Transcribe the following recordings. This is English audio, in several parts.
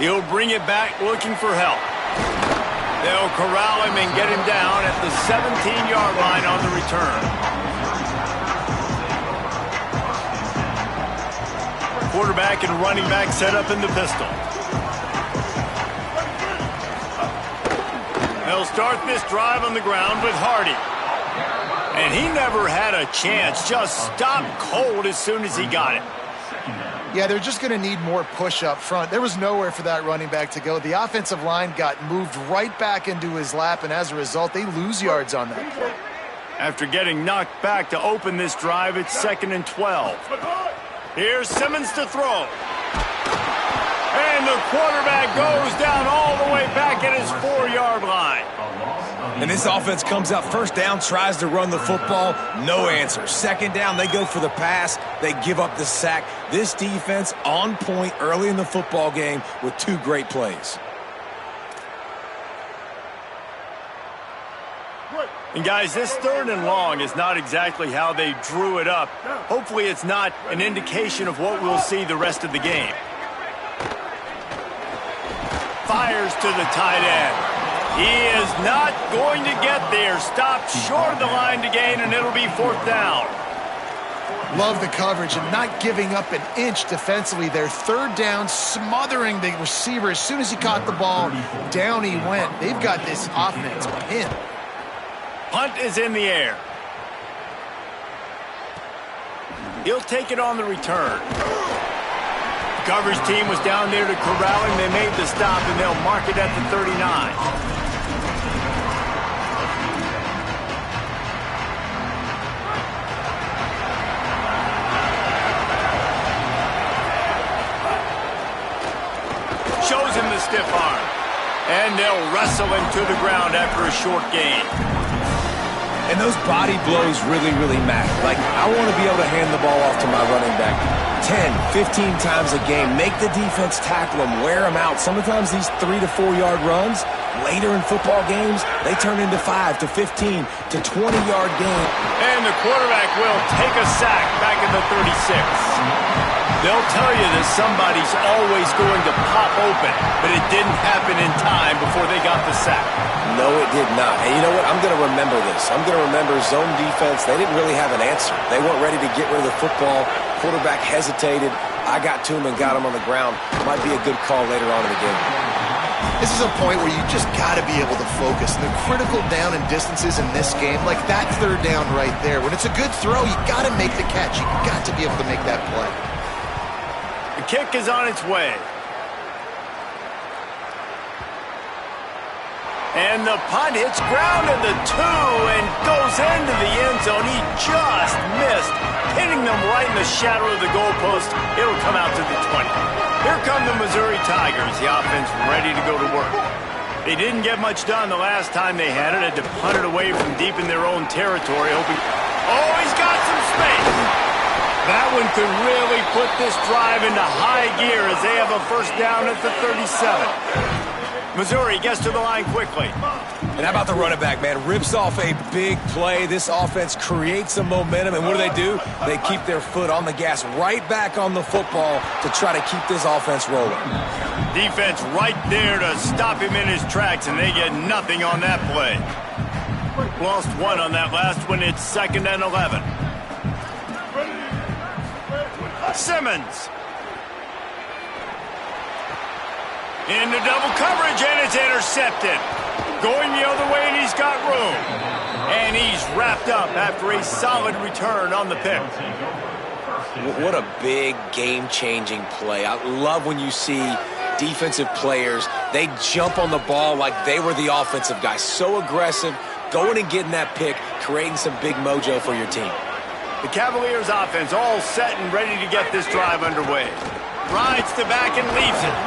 He'll bring it back looking for help. They'll corral him and get him down at the 17-yard line on the return. Quarterback and running back set up in the pistol. They'll start this drive on the ground with Hardy. And he never had a chance, just stopped cold as soon as he got it. Yeah, they're just going to need more push up front. There was nowhere for that running back to go. The offensive line got moved right back into his lap, and as a result, they lose yards on that play. After getting knocked back to open this drive, it's 2nd and 12. Here's Simmons to throw. And the quarterback goes down all the way back at his 4-yard line. And this offense comes out first down, tries to run the football, no answer. Second down, they go for the pass, they give up the sack. This defense on point early in the football game with 2 great plays. And guys, this 3rd and long is not exactly how they drew it up. Hopefully it's not an indication of what we'll see the rest of the game. Fires to the tight end. He is not going to get there. Stopped short of the line to gain, and it'll be 4th down. Love the coverage and not giving up an inch defensively. Their 3rd down, smothering the receiver. As soon as he caught the ball, down he went. They've got this offense pinned. Punt is in the air. He'll take it on the return. The coverage team was down there to corral him. They made the stop, and they'll mark it at the 39. Shows him the stiff arm. And they'll wrestle him to the ground after a short gain. And those body blows really, really matter. Like, I want to be able to hand the ball off to my running back 10, 15 times a game. Make the defense tackle them, wear them out. Sometimes these 3 to 4 yard runs, later in football games, they turn into 5 to 15 to 20-yard games. And the quarterback will take a sack back in the 36. They'll tell you that somebody's always going to pop open, but it didn't happen in time before they got the sack. No, it did not. And you know what? I'm going to remember this. I'm going to remember zone defense. They didn't really have an answer. They weren't ready to get rid of the football. Quarterback hesitated. I got to him and got him on the ground. Might be a good call later on in the game. This is a point where you just got to be able to focus. The critical down and distances in this game, like that 3rd down right there. When it's a good throw, you got to make the catch. You got to be able to make that play. The kick is on its way. And the punt hits ground at the 2 and goes into the end zone. He just missed, hitting them right in the shadow of the goalpost. It'll come out to the 20. Here come the Missouri Tigers, the offense ready to go to work. They didn't get much done the last time they had it. Had to punt it away from deep in their own territory, hoping... Oh, he's got some space! That one could really put this drive into high gear as they have a 1st down at the 37. Missouri gets to the line quickly. And how about the running back, man? Rips off a big play. This offense creates some momentum, and what do? They keep their foot on the gas, right back on the football to try to keep this offense rolling. Defense right there to stop him in his tracks, and they get nothing on that play. Lost 1 on that last one. It's 2nd and 11. Simmons. Into double coverage, and it's intercepted. Going the other way, and he's got room. And he's wrapped up after a solid return on the pick. What a big game-changing play. I love when you see defensive players, they jump on the ball like they were the offensive guy. So aggressive, going and getting that pick, creating some big mojo for your team. The Cavaliers offense all set and ready to get this drive underway. Rides to back and leaves it.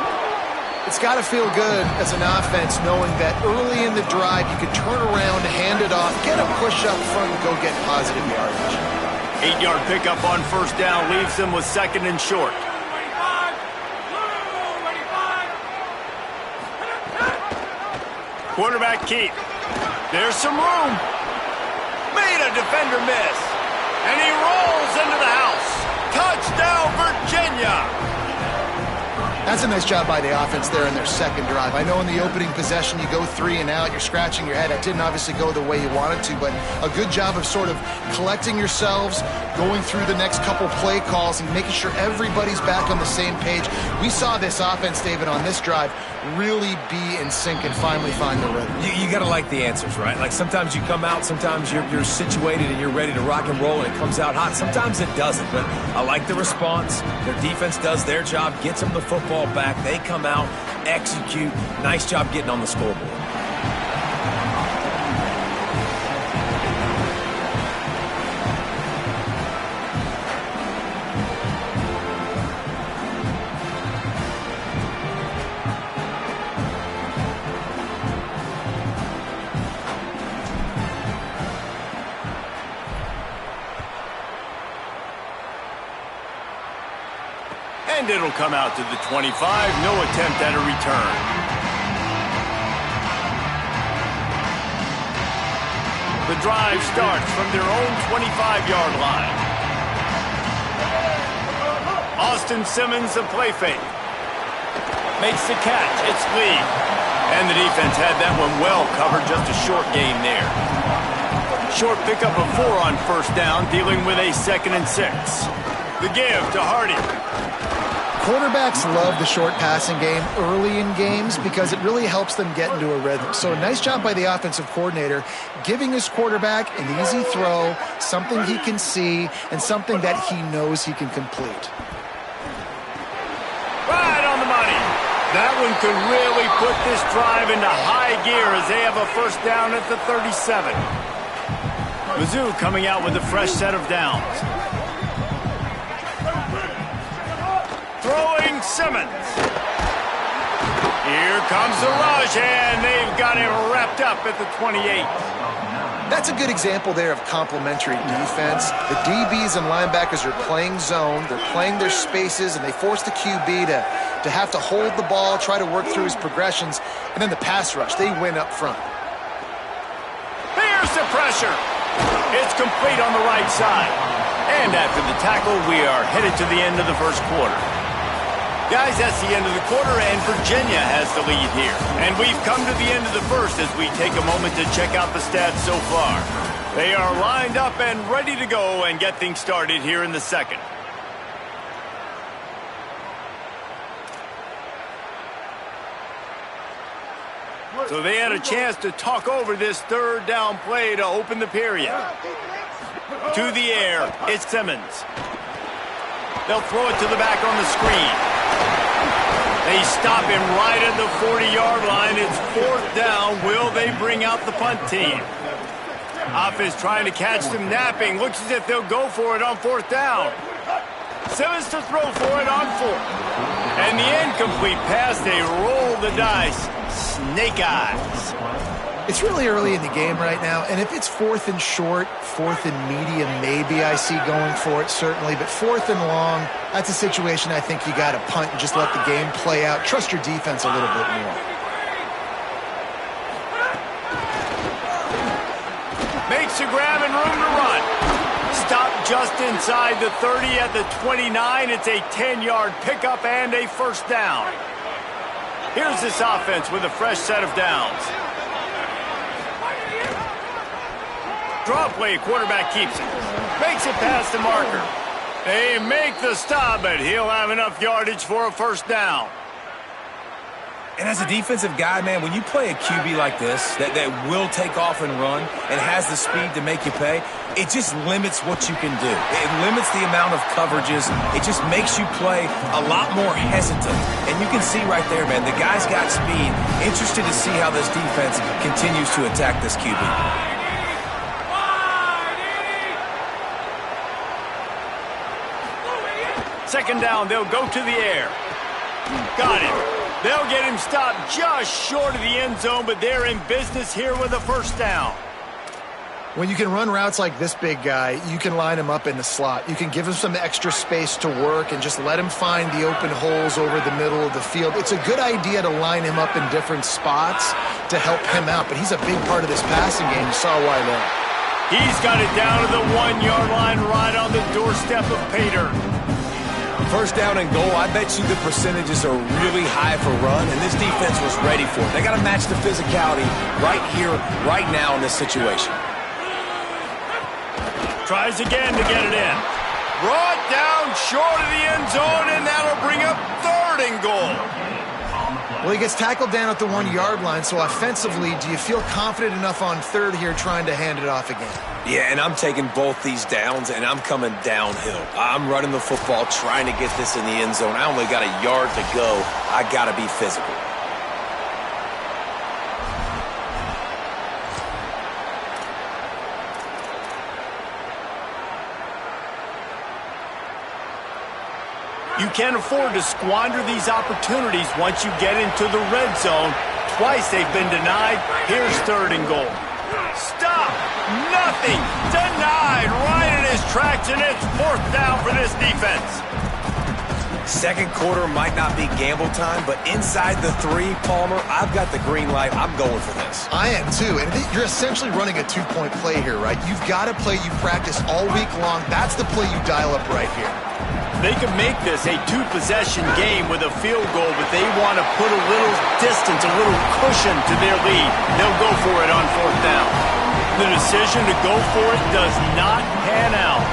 It's got to feel good as an offense knowing that early in the drive you can turn around, hand it off, get a push up front, and go get positive yardage. 8-yard pickup on 1st down leaves them with 2nd and short. Quarterback keep. There's some room. Made a defender miss. And he rolls into the house. Touchdown, Virginia. That's a nice job by the offense there in their second drive. I know in the opening possession you go 3 and out, you're scratching your head. It didn't obviously go the way you wanted to, but a good job of sort of collecting yourselves, going through the next couple play calls and making sure everybody's back on the same page. We saw this offense, David, on this drive really be in sync and finally find the rhythm. You got to like the answers, right? Like sometimes you come out, sometimes you're situated and you're ready to rock and roll and it comes out hot. Sometimes it doesn't, but I like the response. Their defense does their job, gets them the football back. They come out, execute. Nice job getting on the scoreboard. And it'll come out to the 25. No attempt at a return. The drive starts from their own 25-yard line. Austin Simmons, the play fake. Makes the catch. It's Lee. And the defense had that one well covered. Just a short gain there. Short pickup of 4 on first down, dealing with a 2nd and 6. The give to Hardy. Quarterbacks love the short passing game early in games because it really helps them get into a rhythm. So nice job by the offensive coordinator giving his quarterback an easy throw, something he can see, and something that he knows he can complete. Right on the money. That one could really put this drive into high gear as they have a first down at the 37. Mizzou coming out with a fresh set of downs. Throwing Simmons. Here comes the rush, and they've got him wrapped up at the 28. That's a good example there of complementary defense. The DBs and linebackers are playing zone, they're playing their spaces, and they force the QB to have to hold the ball, try to work through his progressions, and then the pass rush, they win up front. Here's the pressure. It's complete on the right side. And after the tackle, we are headed to the end of the first quarter. Guys, that's the end of the quarter, and Virginia has the lead here. And we've come to the end of the first as we take a moment to check out the stats so far. They are lined up and ready to go and get things started here in the second. So they had a chance to talk over this third down play to open the period. To the air, it's Simmons. They'll throw it to the back on the screen. They stop him right at the 40-yard line. It's 4th down. Will they bring out the punt team? Offense trying to catch them napping. Looks as if they'll go for it on 4th down. Simmons to throw for it on 4th. And the incomplete pass, they roll the dice. Snake eyes. It's really early in the game right now, and if it's 4th and short, 4th and medium, maybe I see going for it, certainly. But 4th and long, that's a situation I think you got to punt and just let the game play out. Trust your defense a little bit more. Makes a grab and room to run. Stop just inside the 30 at the 29. It's a 10-yard pickup and a first down. Here's this offense with a fresh set of downs. Draw play, quarterback keeps it. Makes it past the marker. They make the stop, but he'll have enough yardage for a first down. And as a defensive guy, man, when you play a QB like this that will take off and run and has the speed to make you pay, it just limits what you can do. It limits the amount of coverages. It just makes you play a lot more hesitant. And you can see right there, man, the guy's got speed. Interested to see how this defense continues to attack this QB. Second down, they'll go to the air. Got it. They'll get him stopped just short of the end zone, but they're in business here with a first down. When you can run routes like this big guy, you can line him up in the slot. You can give him some extra space to work and just let him find the open holes over the middle of the field. It's a good idea to line him up in different spots to help him out, but he's a big part of this passing game. You saw why there. He's got it down to the 1-yard line right on the doorstep of Pater. First down and goal, I bet you the percentages are really high for run, and this defense was ready for it. They got to match the physicality right here, right now in this situation. Tries again to get it in. Brought down short of the end zone, and that'll bring up 3rd and goal. Well, he gets tackled down at the 1-yard line, so offensively, do you feel confident enough on 3rd here trying to hand it off again? Yeah, and I'm taking both these downs, and I'm coming downhill. I'm running the football, trying to get this in the end zone. I only got a yard to go. I got to be physical. You can't afford to squander these opportunities once you get into the red zone. Twice they've been denied. Here's 3rd and goal. Stop! Nothing! Denied right in his tracks, and it's 4th down for this defense. Second quarter might not be gamble time, but inside the 3, Palmer, I've got the green light. I'm going for this. I am too, and you're essentially running a 2-point play here, right? You've got a play you practice all week long. That's the play you dial up right here. They can make this a 2-possession game with a field goal, but they want to put a little distance, a little cushion to their lead. They'll go for it on 4th down. The decision to go for it does not pan out.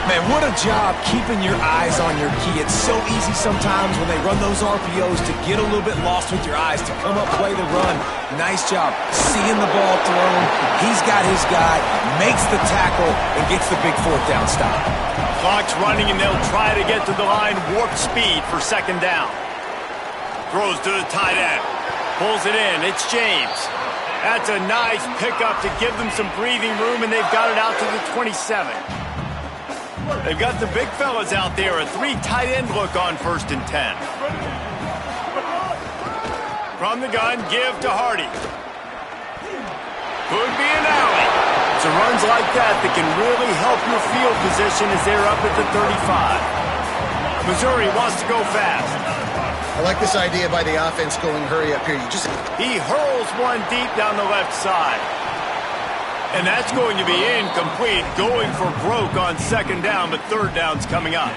Man, what a job keeping your eyes on your key. It's so easy sometimes when they run those RPOs to get a little bit lost with your eyes, to come up, play the run. Nice job seeing the ball thrown. He's got his guy, makes the tackle, and gets the big 4th down stop. Clock's running, and they'll try to get to the line warp speed for 2nd down. Throws to the tight end. Pulls it in. It's James. That's a nice pickup to give them some breathing room, and they've got it out to the 27. They've got the big fellas out there. A 3 tight end look on 1st and 10. From the gun, give to Hardy. Could be an alley. It's runs like that can really help your field position as they're up at the 35. Missouri wants to go fast. I like this idea by the offense going hurry up here. He hurls one deep down the left side. And that's going to be incomplete, going for broke on 2nd down, but 3rd down's coming up.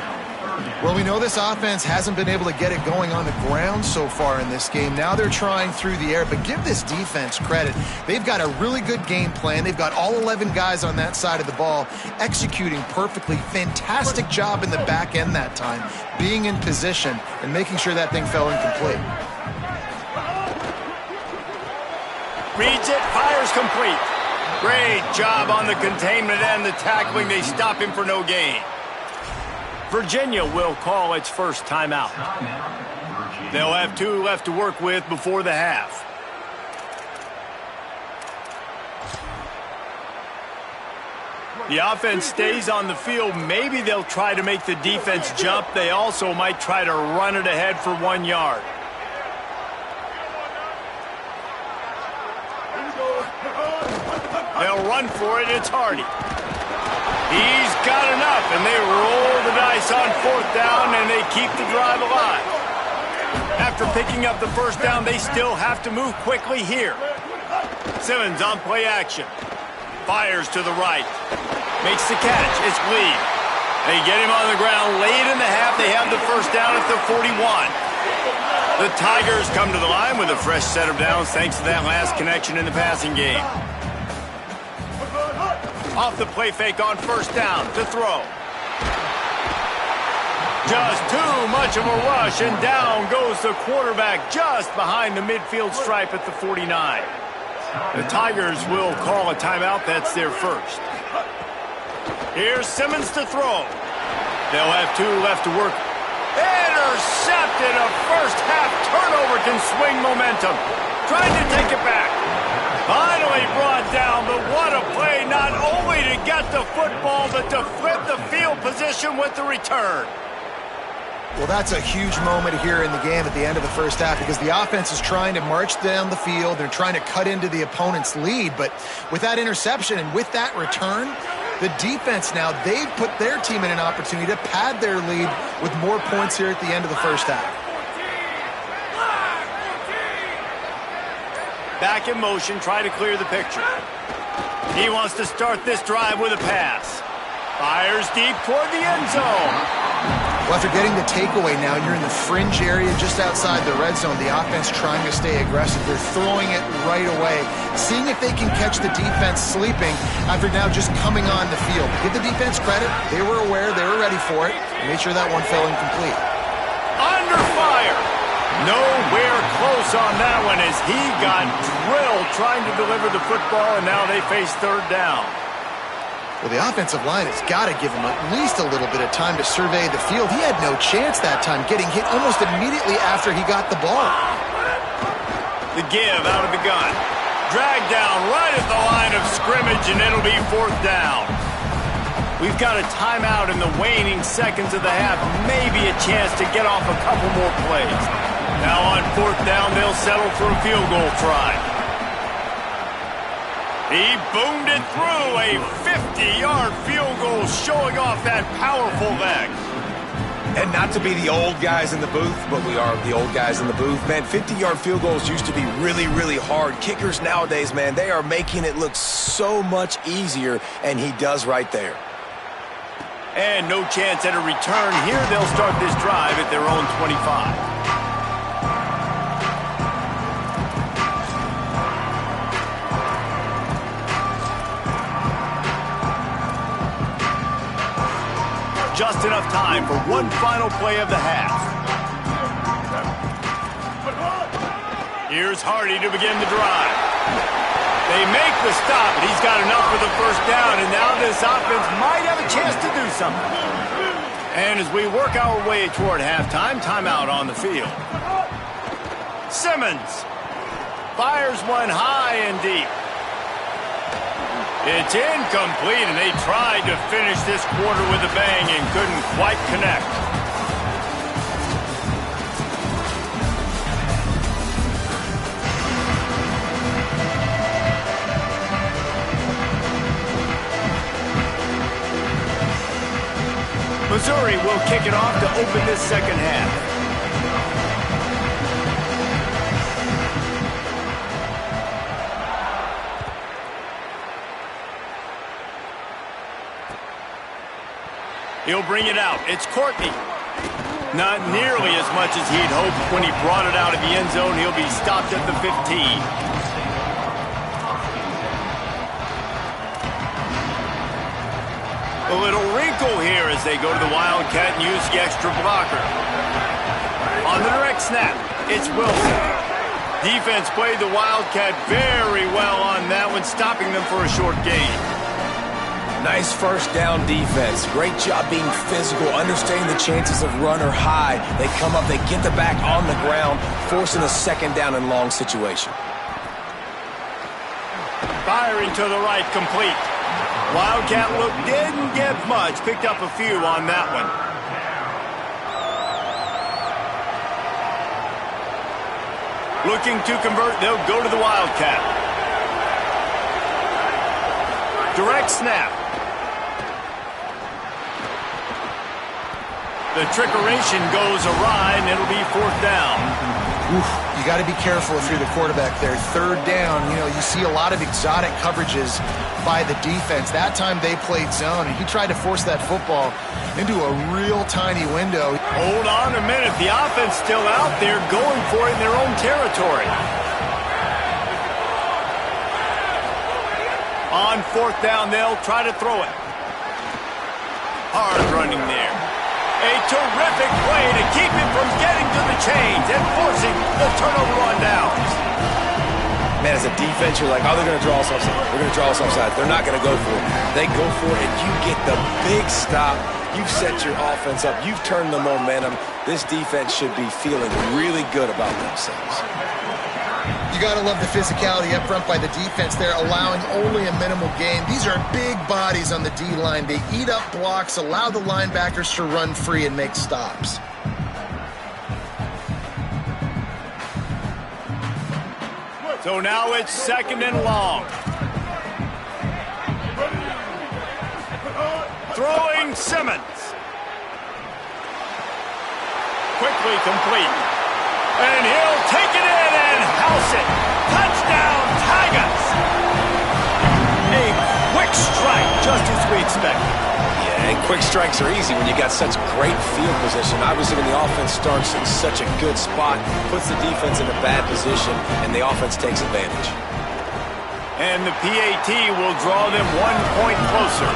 Well, we know this offense hasn't been able to get it going on the ground so far in this game. Now they're trying through the air, but give this defense credit. They've got a really good game plan. They've got all 11 guys on that side of the ball executing perfectly. Fantastic job in the back end that time, being in position and making sure that thing fell incomplete. Reads it, fires complete. Great job on the containment and the tackling. They stop him for no gain. Virginia will call its first timeout. They'll have 2 left to work with before the half. The offense stays on the field. Maybe they'll try to make the defense jump. They also might try to run it ahead for 1 yard. They'll run for it. It's Hardy. He's got enough, and they roll the dice on 4th down, and they keep the drive alive. After picking up the 1st down, they still have to move quickly here. Simmons on play action. Fires to the right. Makes the catch. It's Lee. They get him on the ground late in the half. They have the 1st down at the 41. The Tigers come to the line with a fresh set of downs thanks to that last connection in the passing game. Off the play fake on 1st down to throw. Just too much of a rush, and down goes the quarterback just behind the midfield stripe at the 49. The Tigers will call a timeout. That's their first. Here's Simmons to throw. They'll have 2 left to work. Intercepted. A first half turnover can swing momentum. Trying to take it back. Finally brought down, but what a play, not only to get the football, but to flip the field position with the return. Well, that's a huge moment here in the game at the end of the first half because the offense is trying to march down the field. They're trying to cut into the opponent's lead, but with that interception and with that return, the defense now, they've put their team in an opportunity to pad their lead with more points here at the end of the first half. Back in motion, try to clear the picture. He wants to start this drive with a pass. Fires deep toward the end zone. Well, after getting the takeaway now, you're in the fringe area just outside the red zone. The offense trying to stay aggressive. They're throwing it right away, seeing if they can catch the defense sleeping after now just coming on the field. Give the defense credit. They were aware. They were ready for it. Made sure that one fell incomplete. Under fire. Nowhere close on that one as he got drilled trying to deliver the football, and now they face third down. Well, the offensive line has got to give him at least a little bit of time to survey the field. He had no chance that time, getting hit almost immediately after he got the ball. The give out of the gun. Dragged down right at the line of scrimmage, and it'll be fourth down. We've got a timeout in the waning seconds of the half. Maybe a chance to get off a couple more plays. Now on fourth down, they'll settle for a field goal try. He boomed it through, a 50-yard field goal showing off that powerful leg. And not to be the old guys in the booth, but we are the old guys in the booth. Man, 50-yard field goals used to be really, really hard. Kickers nowadays, man, they are making it look so much easier, and he does right there. And no chance at a return here. They'll start this drive at their own 25. Just enough time for one final play of the half. Here's Hardy to begin the drive. They make the stop, and he's got enough for the first down, and now this offense might have a chance to do something. And as we work our way toward halftime, timeout on the field. Simmons fires one high and deep. It's incomplete, and they tried to finish this quarter with a bang and couldn't quite connect. Missouri will kick it off to open this second half. He'll bring it out. It's Courtney. Not nearly as much as he'd hoped when he brought it out of the end zone. He'll be stopped at the 15. A little wrinkle here as they go to the Wildcat and use the extra blocker. On the direct snap, it's Wilson. Defense played the Wildcat very well on that one, stopping them for a short gain. Nice first down defense. Great job being physical, understanding the chances of run or high. They come up, they get the back on the ground, forcing a second down and long situation. Firing to the right, complete. Wildcat look didn't get much, picked up a few on that one. Looking to convert, they'll go to the Wildcat. Direct snap. The trickeration goes awry, and it'll be fourth down. Oof, you got to be careful if you're the quarterback there. Third down, you see a lot of exotic coverages by the defense. That time they played zone, and he tried to force that football into a real tiny window. Hold on a minute. The offense still out there going for it in their own territory. On fourth down, they'll try to throw it. Hard running there. A terrific play to keep him from getting to the chains and forcing the turnover on downs. Man, as a defense, you're like, oh, they're going to draw us offside. They're going to draw us offside. They're not going to go for it. They go for it, and you get the big stop. You've set your offense up. You've turned the momentum. This defense should be feeling really good about themselves. You got to love the physicality up front by the defense there, allowing only a minimal gain. These are big bodies on the D-line. They eat up blocks, allow the linebackers to run free and make stops. So now it's second and long. Throwing Simmons. Quickly complete. And he'll take it in and house it. Touchdown, Tigers! A quick strike just as we expected. Yeah, and quick strikes are easy when you got such great field position. Obviously, when the offense starts in such a good spot, puts the defense in a bad position, and the offense takes advantage. And the PAT will draw them 1 point closer.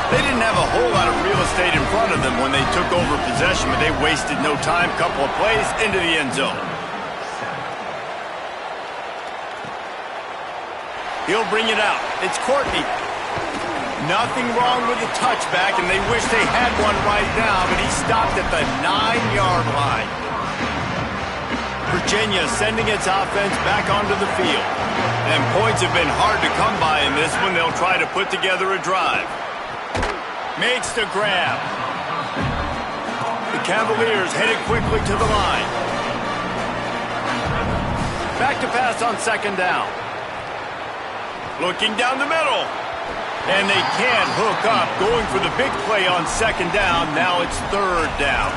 They didn't have a whole lot of real estate in front of them when they took over possession, but they wasted no time. Couple of plays into the end zone. He'll bring it out. It's Courtney. Nothing wrong with the touchback, and they wish they had one right now, but he stopped at the 9-yard line. Virginia sending its offense back onto the field. And points have been hard to come by in this one. They'll try to put together a drive. Makes the grab. The Cavaliers headed quickly to the line. Back to pass on second down. Looking down the middle. And they can't hook up. Going for the big play on second down. Now it's third down.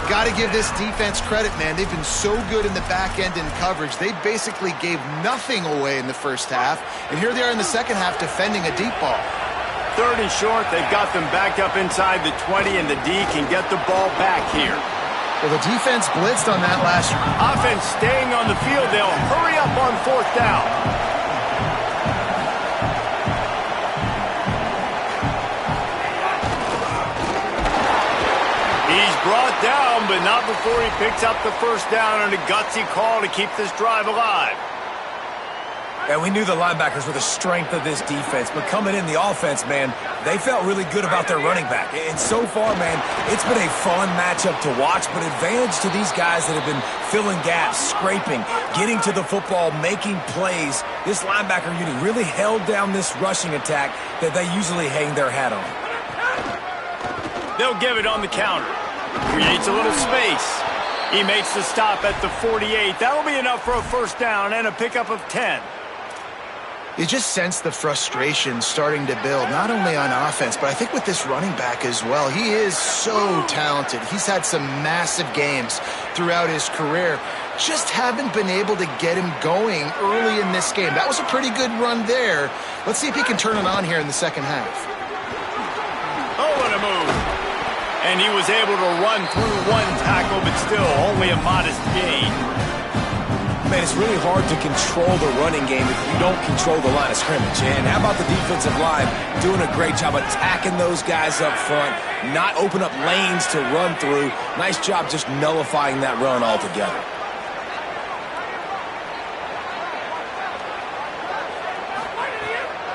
Got to give this defense credit, man. They've been so good in the back end in coverage. They basically gave nothing away in the first half. And here they are in the second half defending a deep ball. Third and short. They've got them backed up inside the 20, and the D can get the ball back here. Well, the defense blitzed on that last. Offense staying on the field. They'll hurry up on fourth down. He's brought down, but not before he picks up the first down on a gutsy call to keep this drive alive. And we knew the linebackers were the strength of this defense, but coming in the offense, man, they felt really good about their running back. And so far, man, it's been a fun matchup to watch, but advantage to these guys that have been filling gaps, scraping, getting to the football, making plays. This linebacker unit really held down this rushing attack that they usually hang their hat on. They'll give it on the counter. Creates a little space. He makes the stop at the 48. That'll be enough for a first down and a pickup of 10. You just sense the frustration starting to build, not only on offense, but I think with this running back as well. He is so talented. He's had some massive games throughout his career. Just haven't been able to get him going early in this game. That was a pretty good run there. Let's see if he can turn it on here in the second half. Oh, what a move. And he was able to run through one tackle, but still only a modest gain. Man, it's really hard to control the running game if you don't control the line of scrimmage. And how about the defensive line doing a great job attacking those guys up front, not open up lanes to run through. Nice job just nullifying that run altogether.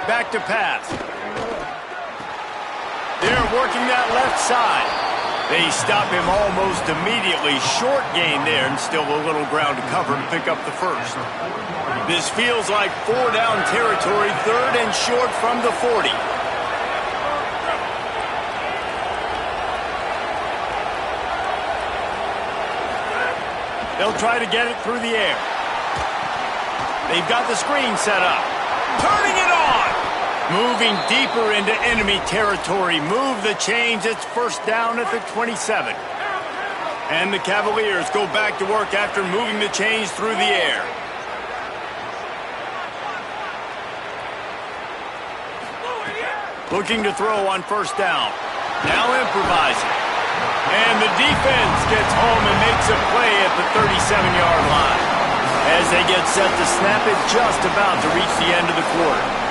Back to pass. They're working that left side. They stop him almost immediately. Short gain there, and still a little ground to cover to pick up the first. This feels like 4-down territory, third and short from the 40. They'll try to get it through the air. They've got the screen set up. Turning it on! Moving deeper into enemy territory. Move the chains. It's first down at the 27. And the Cavaliers go back to work after moving the chains through the air. Looking to throw on first down. Now improvising. And the defense gets home and makes a play at the 37-yard line. As they get set to snap it, just about to reach the end of the quarter.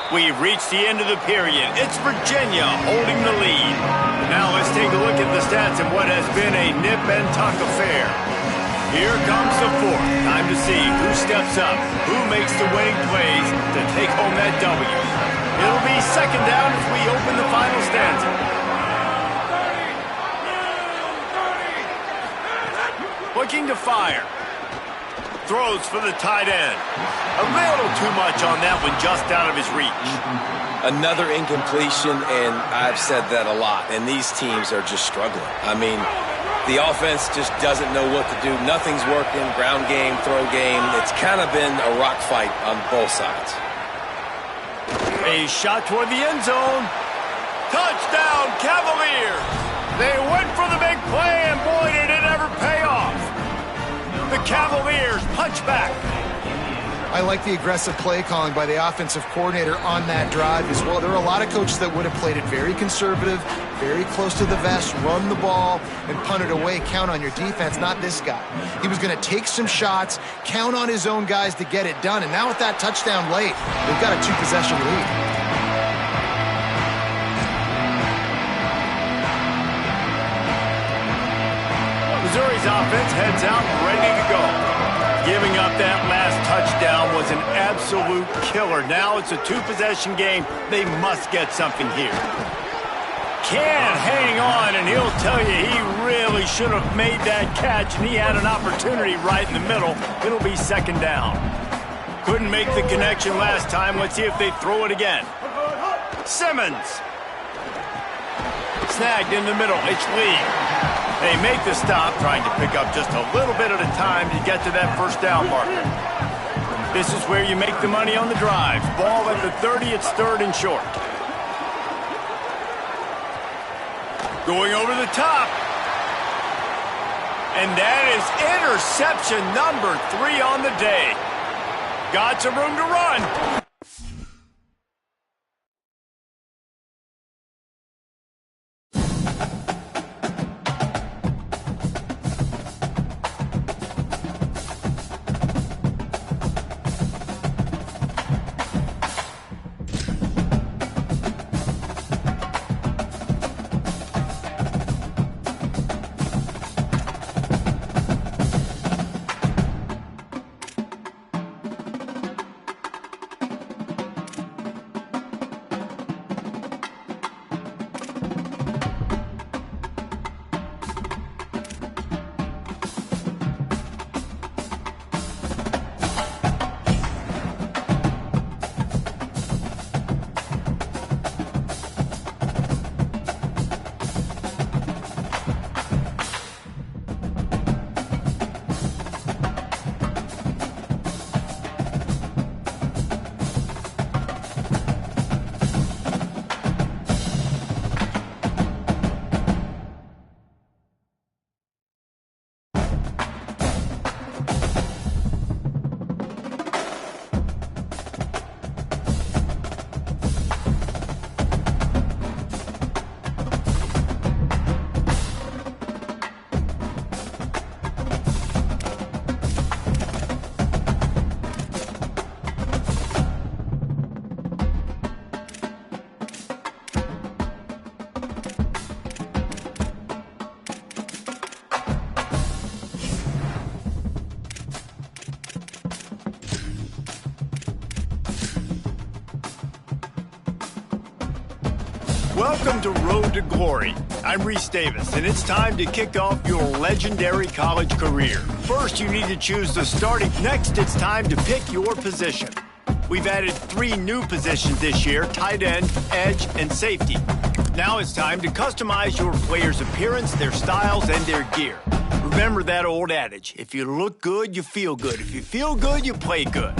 We've reached the end of the period. It's Virginia holding the lead. Now let's take a look at the stats of what has been a nip and tuck affair. Here comes the fourth. Time to see who steps up, who makes the winning plays to take home that W. It'll be second down as we open the final stanza. Looking to fire. Throws for the tight end. A little too much on that one, just out of his reach. Another incompletion, and I've said that a lot, and these teams are just struggling. I mean, the offense just doesn't know what to do. Nothing's working, ground game, throw game. It's kind of been a rock fight on both sides. A shot toward the end zone. Touchdown, Cavaliers! They went for the big play, and boy, did it ever pay off. The Cavaliers punch back. I like the aggressive play calling by the offensive coordinator on that drive as well. There are a lot of coaches that would have played it very conservative, very close to the vest, run the ball, and punt it away. Count on your defense, not this guy. He was going to take some shots, count on his own guys to get it done. And now with that touchdown late, they've got a 2-possession lead. Missouri's offense heads out ready to go. Giving up that last touchdown was an absolute killer. Now it's a 2-possession game. They must get something here. Can't hang on, and he'll tell you he really should have made that catch, and he had an opportunity right in the middle. It'll be second down. Couldn't make the connection last time. Let's see if they throw it again. Simmons. Snagged in the middle. It's Lee. They make the stop, trying to pick up just a little bit at a time to get to that first down marker. This is where you make the money on the drive. Ball at the 30, it's third and short. Going over the top. And that is interception number 3 on the day. Got some room to run. Welcome to Road to Glory. I'm Reese Davis, and it's time to kick off your legendary college career. First, you need to choose the starting. Next, it's time to pick your position. We've added 3 new positions this year: tight end, edge, and safety. Now it's time to customize your player's appearance, their styles, and their gear. Remember that old adage: if you look good, you feel good. If you feel good, you play good.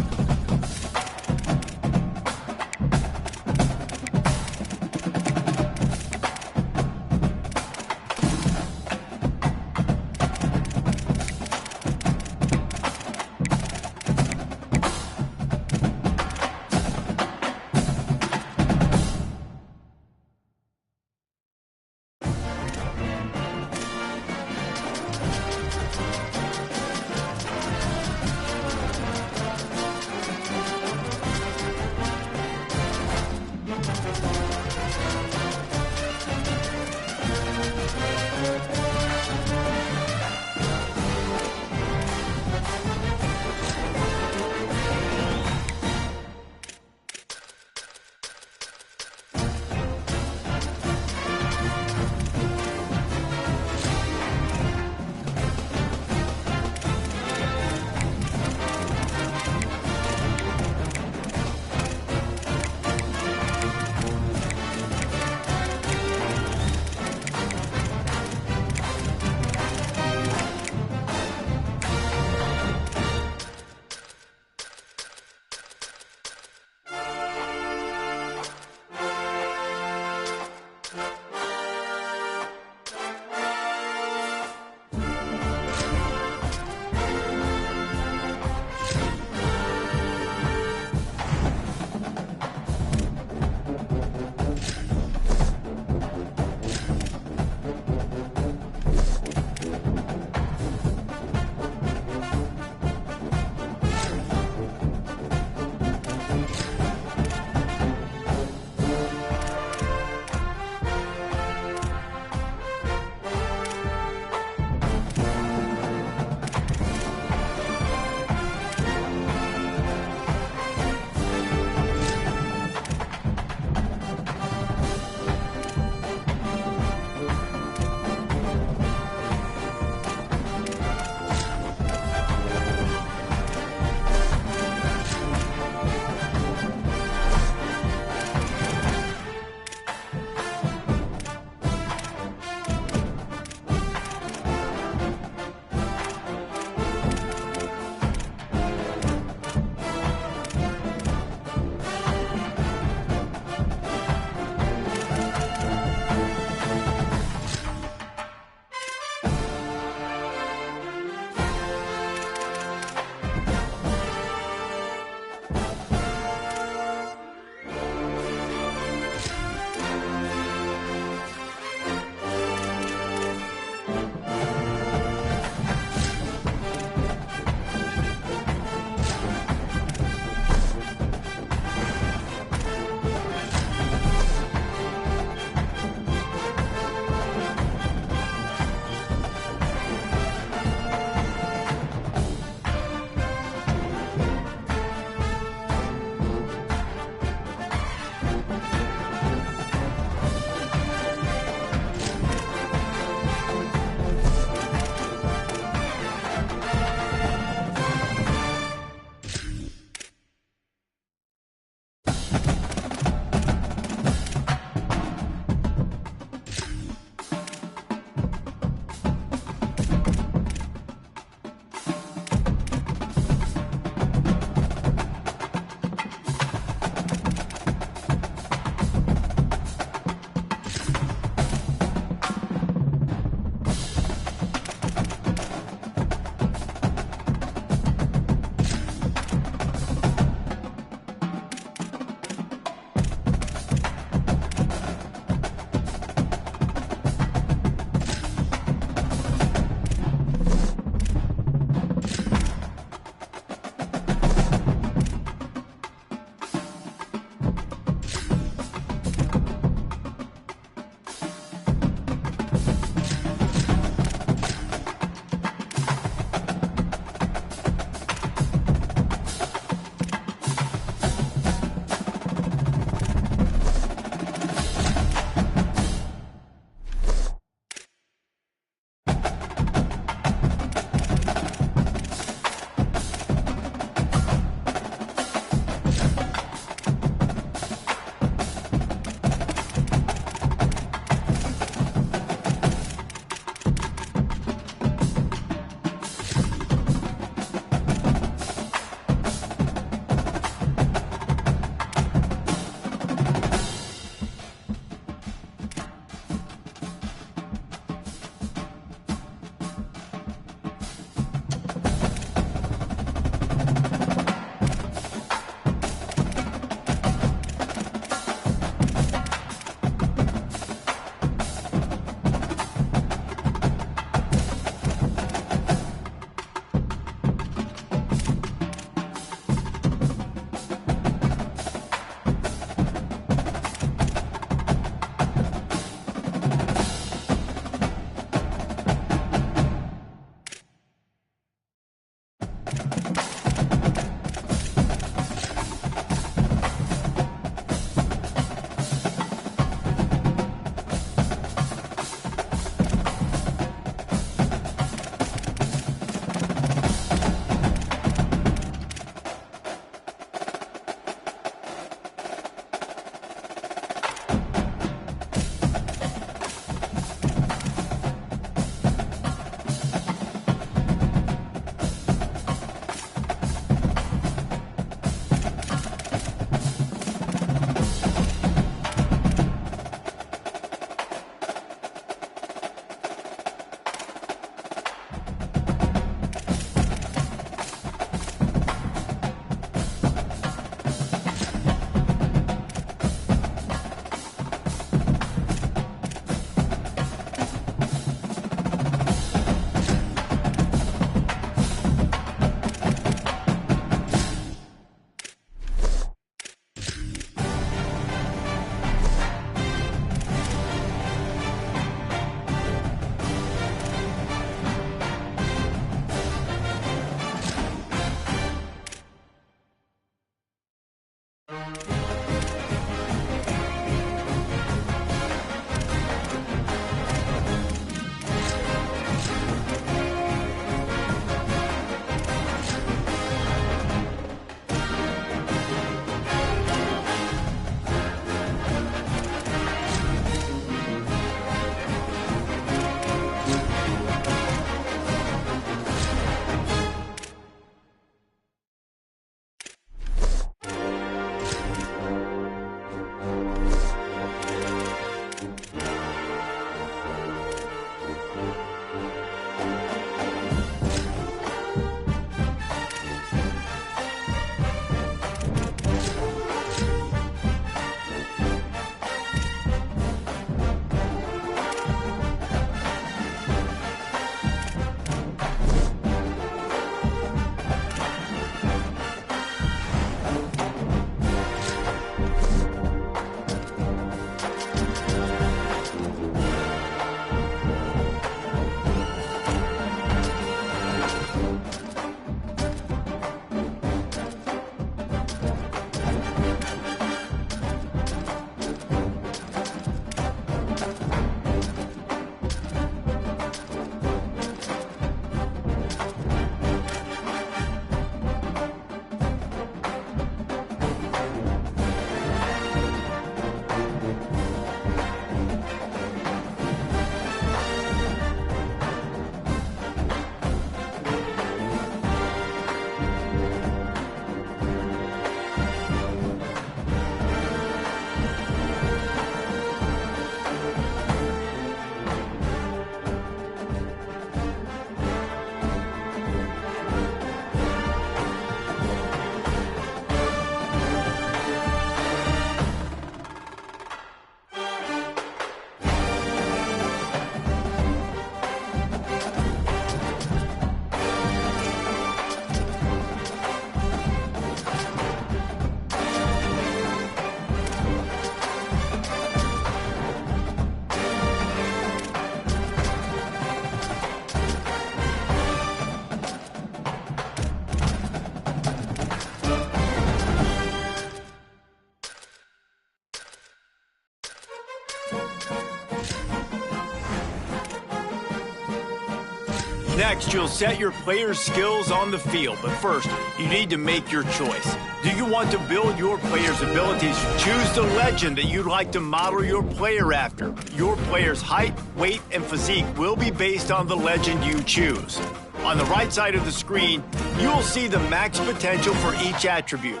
Next, you'll set your player's skills on the field, but first, you need to make your choice. Do you want to build your player's abilities? Choose the legend that you'd like to model your player after. Your player's height, weight, and physique will be based on the legend you choose. On the right side of the screen, you'll see the max potential for each attribute.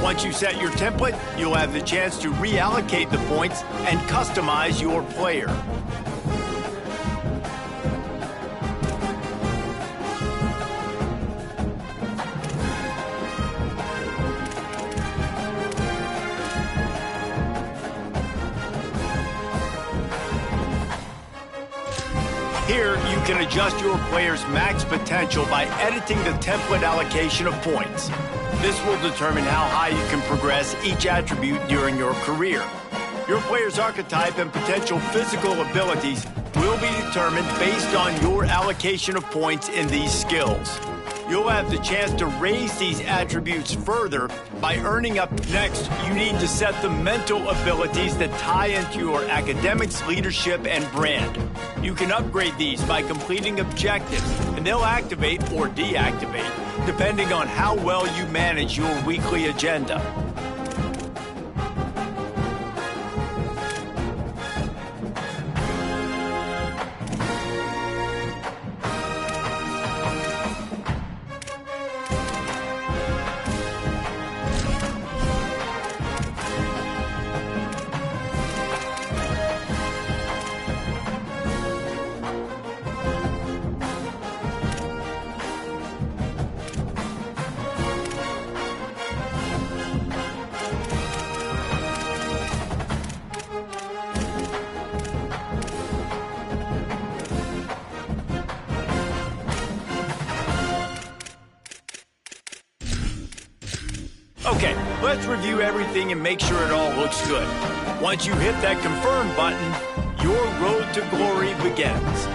Once you set your template, you'll have the chance to reallocate the points and customize your player. Here, you can adjust your player's max potential by editing the template allocation of points. This will determine how high you can progress each attribute during your career. Your player's archetype and potential physical abilities will be determined based on your allocation of points in these skills. You'll have the chance to raise these attributes further by earning up. Next, you need to set the mental abilities that tie into your academics, leadership, and brand. You can upgrade these by completing objectives, and they'll activate or deactivate, depending on how well you manage your weekly agenda. Okay, let's review everything and make sure it all looks good. Once you hit that confirm button, your road to glory begins.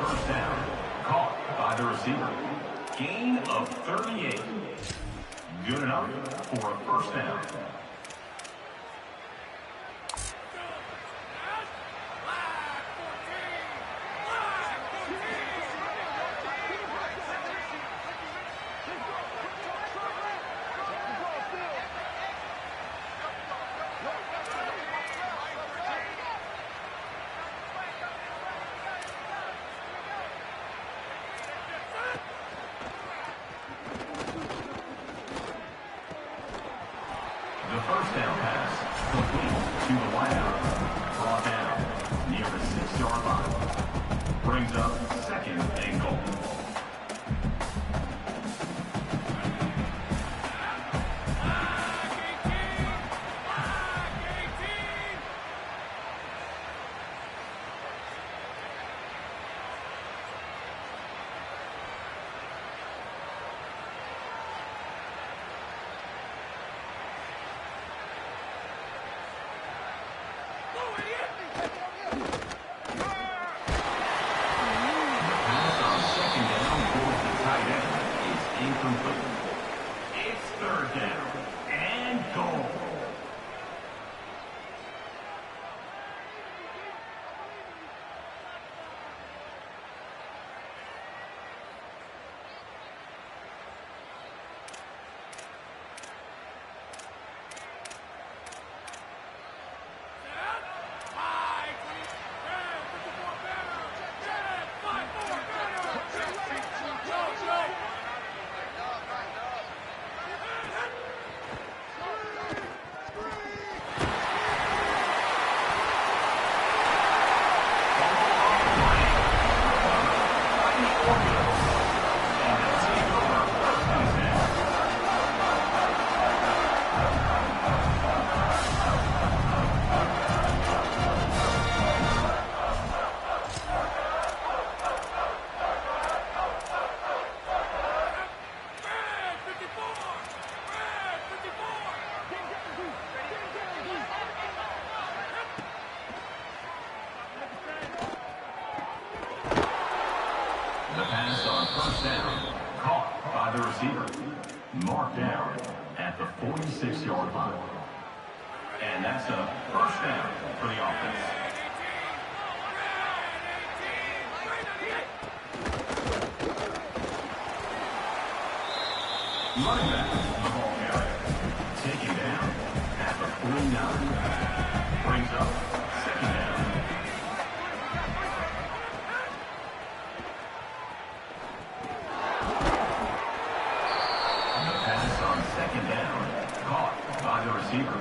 first down. Caught by the receiver. Gain of 38. Good enough for a first down. The first down pass, complete to the wideout. Brought down near the 6-yard line. Brings up second and goal. It's third down and goal. The pass on first down, caught by the receiver. Marked down at the 46-yard line. And that's a first down for the offense. Running back, the ball carrier. Taken down at the 49. Brings up second down. Second down, caught by the receiver.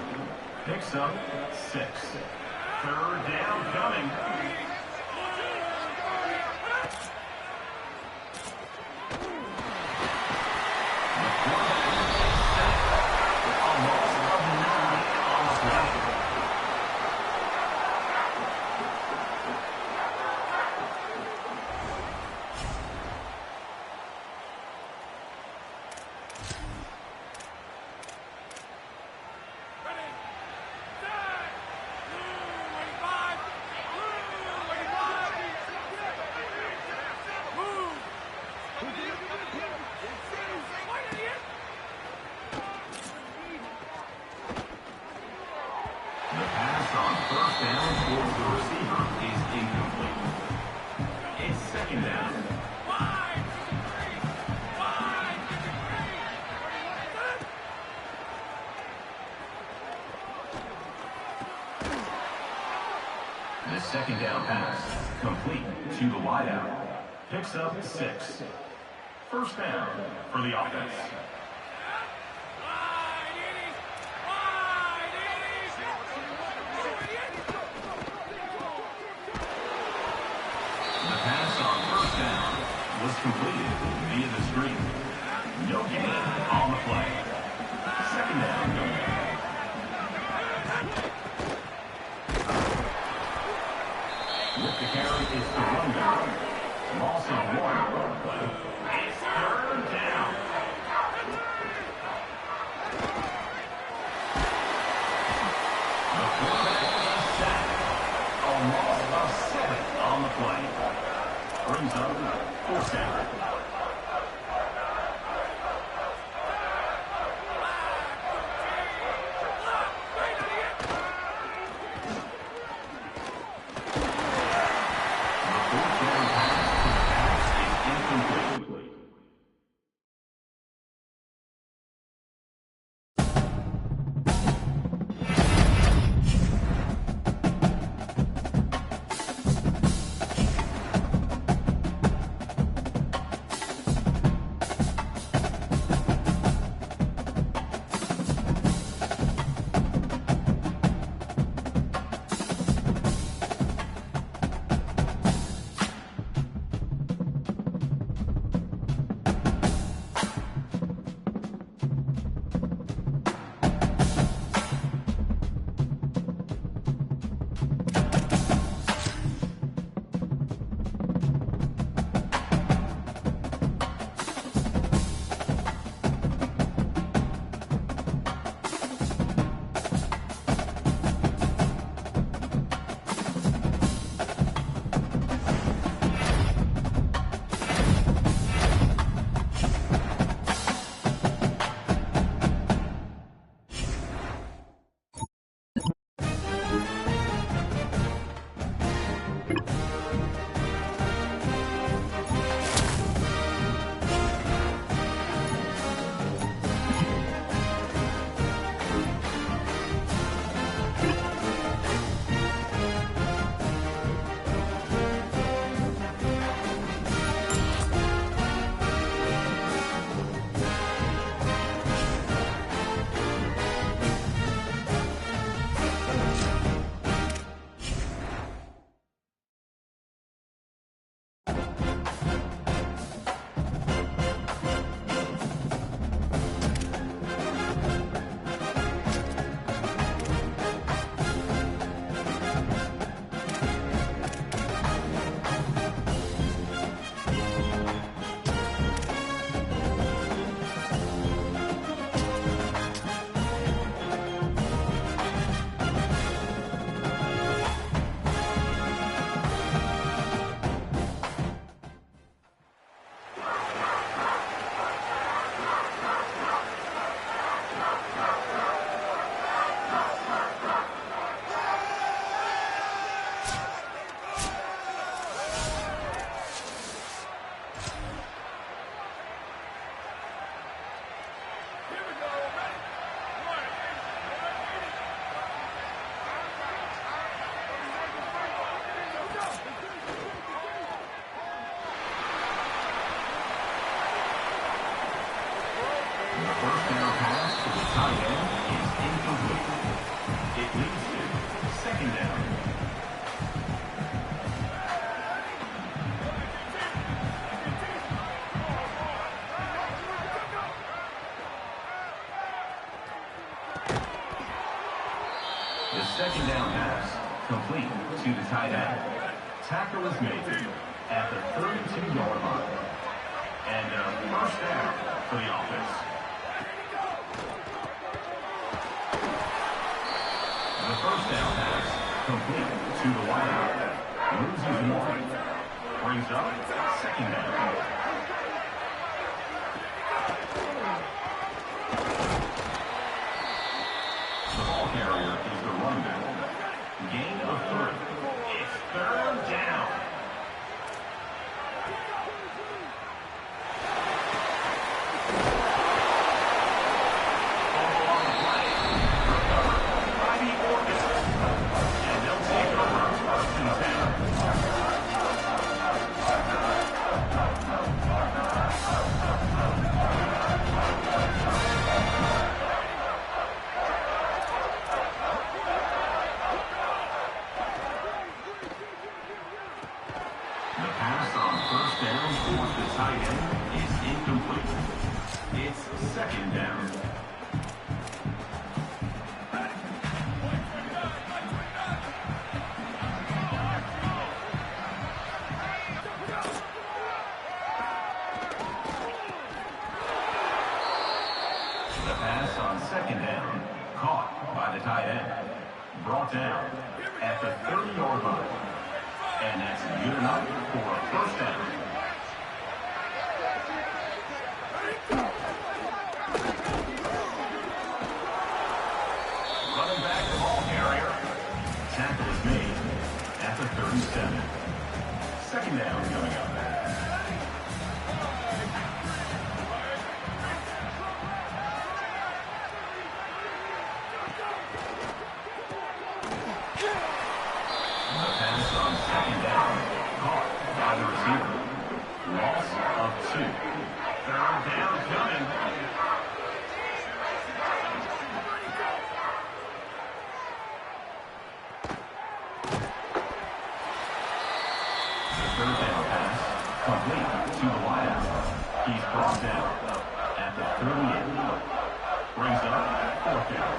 Picks up 6. Third down coming. The quarterback is set. Almost of 9 on the play. The pass on first down towards the receiver is incomplete. It's second down. The second down pass, complete to the wideout. Picks up 6. First down for the offense. The pass on first down was completed via the screen. No gain on the play. Second down going. With the carry is the run back. Loss of 1. It's third down. The quarterback is sacked. A loss of 7 on the play. Brings a fourth down. The second down pass complete to the tight end. Tackle is made at the 32-yard line. And first down for the offense. The first down pass complete to the wideout. Loses one. Brings up second down. The ball carrier is the running back. Gain of 3. It's third down. Fumble on the play. Recovered by the Orcas. And they'll take over first and 10. The pass on first down towards the tight end is incomplete. It's second down. The pass on second down, caught by the tight end. Brought down at the 30-yard line. And that's good enough for a first down. 2. Third down coming. Third down pass, complete to the wideout. He's brought down at the 38. Brings up 4th down.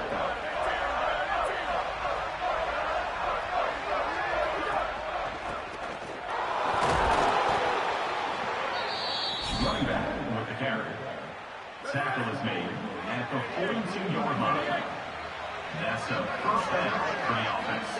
Running back with the carry. Tackle is made at the 42-yard line. That's a first down for the offense.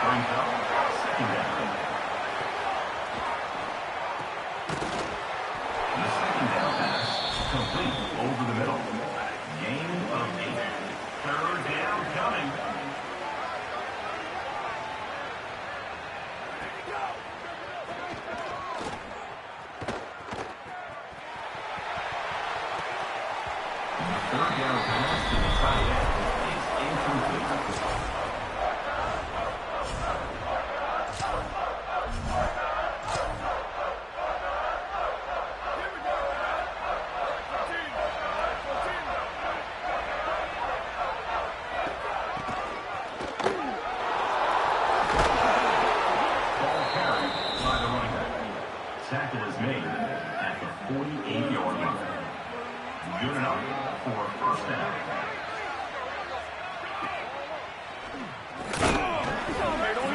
Brings up 2nd down. The 2nd down pass complete over the middle. Gain of 8. Third down coming. The 3rd down pass to the tight end is incomplete. Tackle is made at the 48-yard line. Good enough for a first down.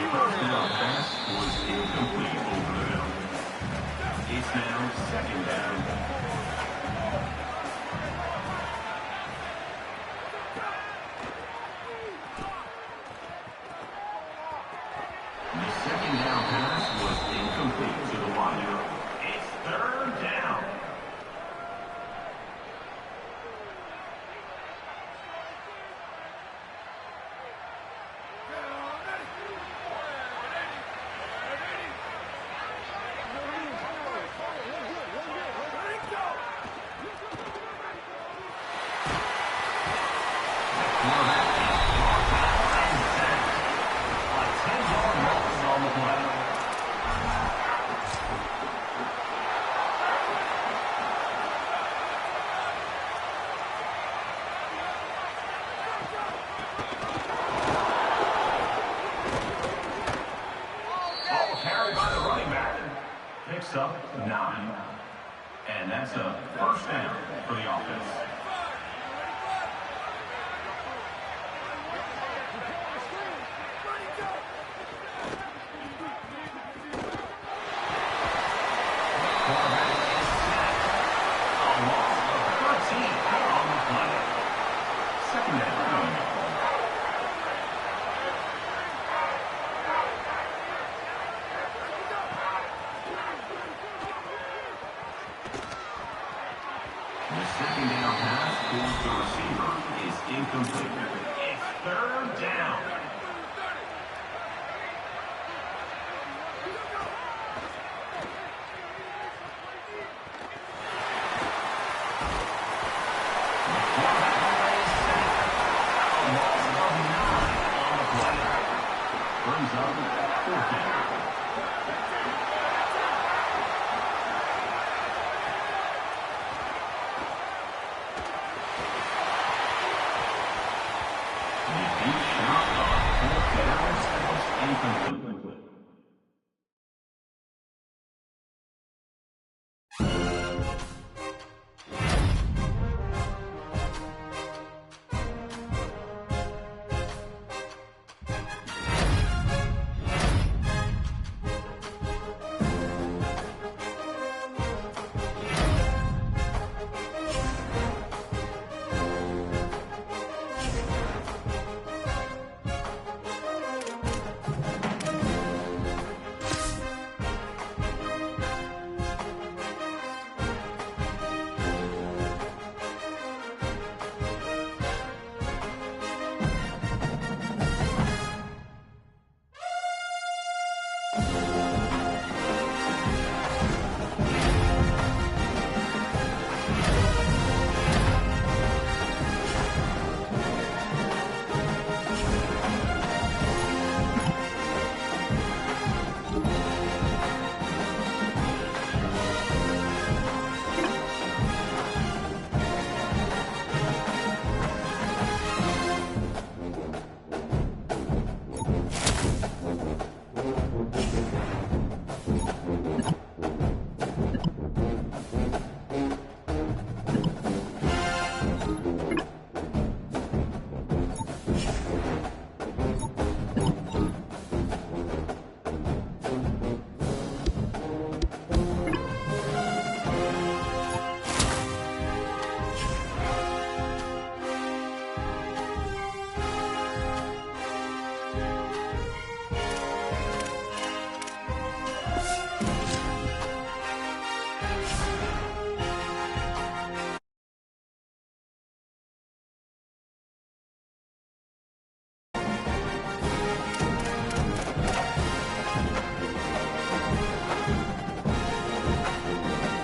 First down pass was incomplete over the middle. It's now 2nd down. The 2nd down pass was incomplete to the wide. It's 3rd down. Picks up 9. And that's a first down for the offense. A loss of 13 on the play. 2nd down. The 2nd down pass towards the receiver is incomplete. It's 3rd down. A loss of 9 on the play. Brings up 4th down. Incomplete.